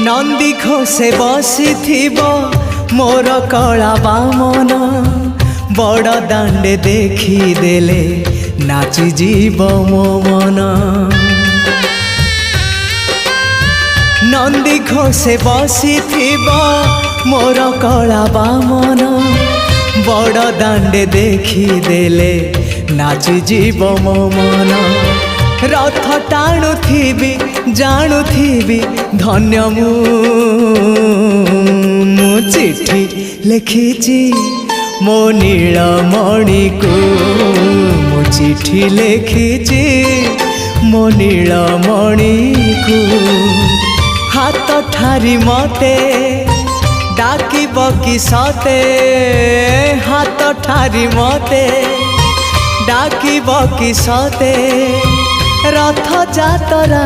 नंदी घोषे बसी मोर कला बामन बड़ दांडे देखी देले नाची जीव मो मन। नंदी घोषे बसी मोर कला बामन बड़ दांडे देखी देले नाची जीव मो मन। रथ टाणुथिबी जाणुथिबी धन्य मु चिट्ठी लिखिची मो नीलमणि को मु चिट्ठी लिखिची मो नीलमणि को। हाथ ठारी मते डाकिब कि सते हाथ ठारी मते डाकिब कि सते रथ जातरा।